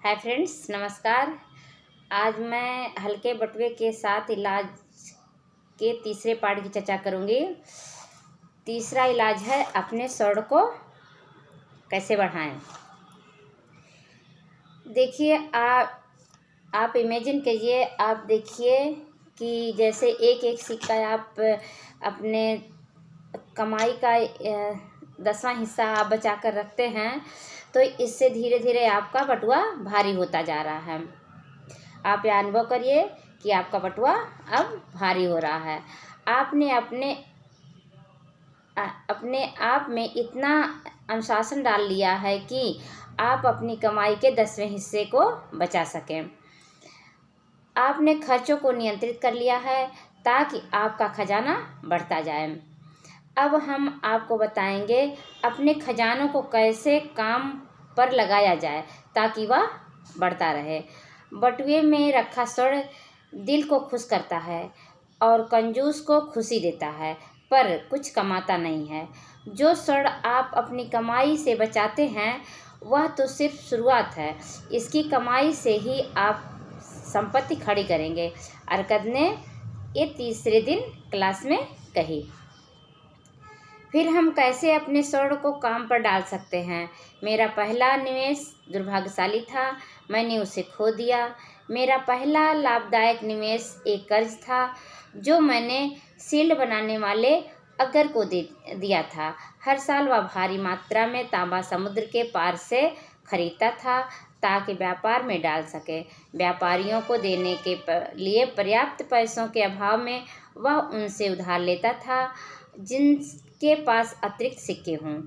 Hi friends, नमस्कार। आज मैं हल्के बटुए के साथ इलाज के तीसरे पार्ट की चर्चा करूंगी। तीसरा इलाज है अपने स्वर को कैसे बढ़ाएं। देखिए, आप इमेजिन कीजिए, आप देखिए कि जैसे एक एक सिक्का आप अपने कमाई का 10वां हिस्सा आप बचा कर रखते हैं, तो इससे धीरे धीरे आपका बटुआ भारी होता जा रहा है। आप यह अनुभव करिए कि आपका बटुआ अब भारी हो रहा है। आपने अपने आप में इतना अनुशासन डाल लिया है कि आप अपनी कमाई के 10वें हिस्से को बचा सकें। आपने खर्चों को नियंत्रित कर लिया है ताकि आपका खजाना बढ़ता जाए। अब हम आपको बताएंगे अपने खजानों को कैसे काम पर लगाया जाए ताकि वह बढ़ता रहे। बटुए में रखा स्वर्ण दिल को खुश करता है और कंजूस को खुशी देता है, पर कुछ कमाता नहीं है। जो स्वर्ण आप अपनी कमाई से बचाते हैं वह तो सिर्फ शुरुआत है। इसकी कमाई से ही आप संपत्ति खड़ी करेंगे। अरकद ने ये तीसरे दिन क्लास में कही। फिर हम कैसे अपने स्वर्ण को काम पर डाल सकते हैं। मेरा पहला निवेश दुर्भाग्यशाली था, मैंने उसे खो दिया। मेरा पहला लाभदायक निवेश एक कर्ज था जो मैंने शील्ड बनाने वाले अगर को दिया था। हर साल वह भारी मात्रा में तांबा समुद्र के पार से खरीदता था ताकि व्यापार में डाल सके। व्यापारियों को देने के लिए पर्याप्त पैसों के अभाव में वह उनसे उधार लेता था जिनके पास अतिरिक्त सिक्के हों।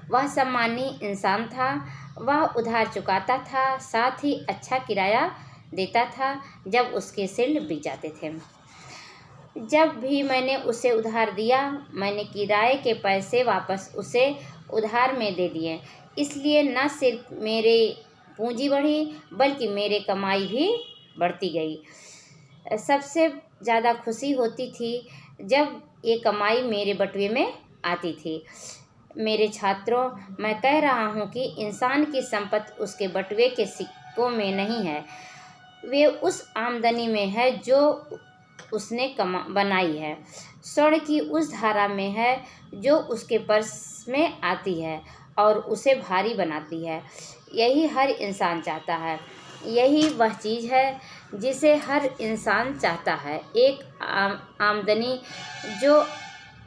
वह सम्मानी इंसान था। वह उधार चुकाता था, साथ ही अच्छा किराया देता था जब उसके शील्ड बिक जाते थे। जब भी मैंने उसे उधार दिया, मैंने किराए के पैसे वापस उसे उधार में दे दिए। इसलिए न सिर्फ मेरी पूंजी बढ़ी बल्कि मेरी कमाई भी बढ़ती गई। सबसे ज़्यादा खुशी होती थी जब ये कमाई मेरे बटुए में आती थी। मेरे छात्रों, मैं कह रहा हूँ कि इंसान की संपत्ति उसके बटुए के सिक्कों में नहीं है, वे उस आमदनी में है जो उसने बनाई है। स्वर्ण की उस धारा में है जो उसके पर्स में आती है और उसे भारी बनाती है। यही हर इंसान चाहता है। यही वह चीज़ है जिसे हर इंसान चाहता है, एक आमदनी जो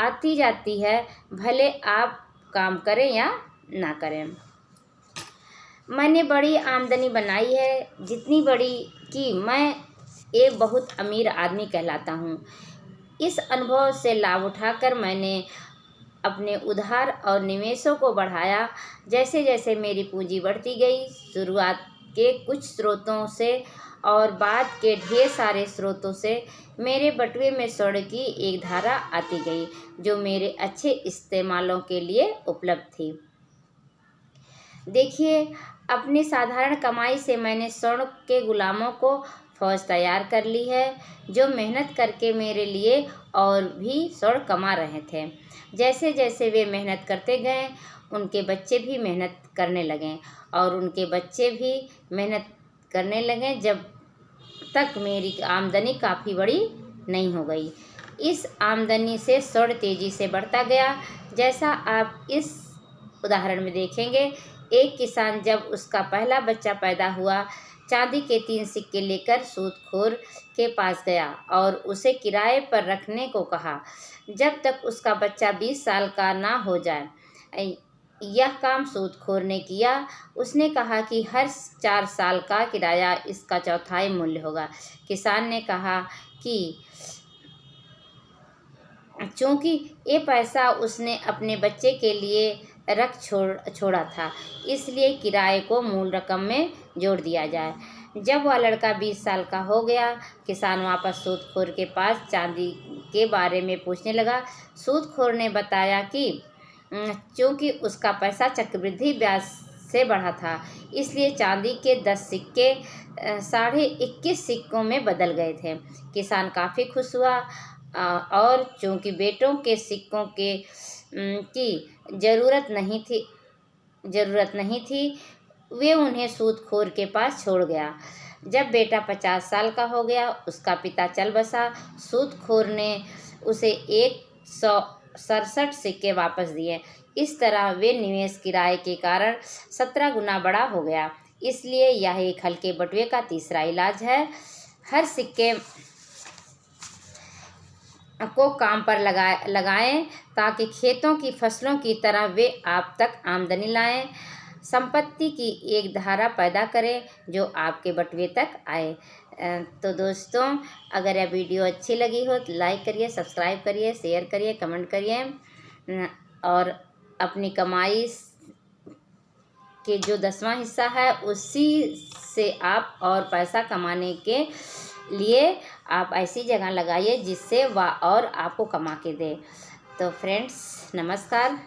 आती जाती है, भले आप काम करें या ना करें। मैंने बड़ी आमदनी बनाई है, जितनी बड़ी कि मैं एक बहुत अमीर आदमी कहलाता हूँ। इस अनुभव से लाभ उठाकर मैंने अपने उधार और निवेशों को बढ़ाया। जैसे जैसे मेरी पूंजी बढ़ती गई, शुरुआत के कुछ स्रोतों से और बाद के ढेर सारे स्रोतों से मेरे बटुए में स्वर्ण की एक धारा आती गई जो मेरे अच्छे इस्तेमालों के लिए उपलब्ध थी। देखिए, अपनी साधारण कमाई से मैंने स्वर्ण के गुलामों को फौज तैयार कर ली है जो मेहनत करके मेरे लिए और भी स्वर्ण कमा रहे थे। जैसे जैसे वे मेहनत करते गए, उनके बच्चे भी मेहनत करने लगे और उनके बच्चे भी मेहनत करने लगे, जब तक मेरी आमदनी काफ़ी बड़ी नहीं हो गई। इस आमदनी से स्वर्ण तेज़ी से बढ़ता गया, जैसा आप इस उदाहरण में देखेंगे। एक किसान जब उसका पहला बच्चा पैदा हुआ, चांदी के 3 सिक्के लेकर सूदखोर के पास गया और उसे किराए पर रखने को कहा जब तक उसका बच्चा 20 साल का ना हो जाए। यह काम सूदखोर ने किया। उसने कहा कि हर 4 साल का किराया इसका चौथाई मूल्य होगा। किसान ने कहा कि चूँकि ये पैसा उसने अपने बच्चे के लिए रख छोड़ा था, इसलिए किराए को मूल रकम में जोड़ दिया जाए। जब वह लड़का 20 साल का हो गया, किसान वापस सूदखोर के पास चांदी के बारे में पूछने लगा। सूदखोर ने बताया कि चूँकि उसका पैसा चक्रवृद्धि ब्याज से बढ़ा था, इसलिए चांदी के 10 सिक्के 21.5 सिक्कों में बदल गए थे। किसान काफ़ी खुश हुआ और चूँकि बेटों के सिक्कों की ज़रूरत नहीं थी, वे उन्हें सूदखोर के पास छोड़ गया। जब बेटा 50 साल का हो गया, उसका पिता चल बसा। सूदखोर ने उसे 167 सिक्के वापस दिए। इस तरह वे निवेश किराए के कारण 17 गुना बड़ा हो गया। इसलिए यह एक हल्के बटुए का तीसरा इलाज है। हर सिक्के को काम पर लगाएं ताकि खेतों की फसलों की तरह वे आप तक आमदनी लाएं। संपत्ति की एक धारा पैदा करें जो आपके बटुए तक आए। तो दोस्तों, अगर यह वीडियो अच्छी लगी हो तो लाइक करिए, सब्सक्राइब करिए, शेयर करिए, कमेंट करिए और अपनी कमाई के जो 10वां हिस्सा है उसी से आप और पैसा कमाने के लिए आप ऐसी जगह लगाइए जिससे वह और आपको कमा के दे। तो फ्रेंड्स, नमस्कार।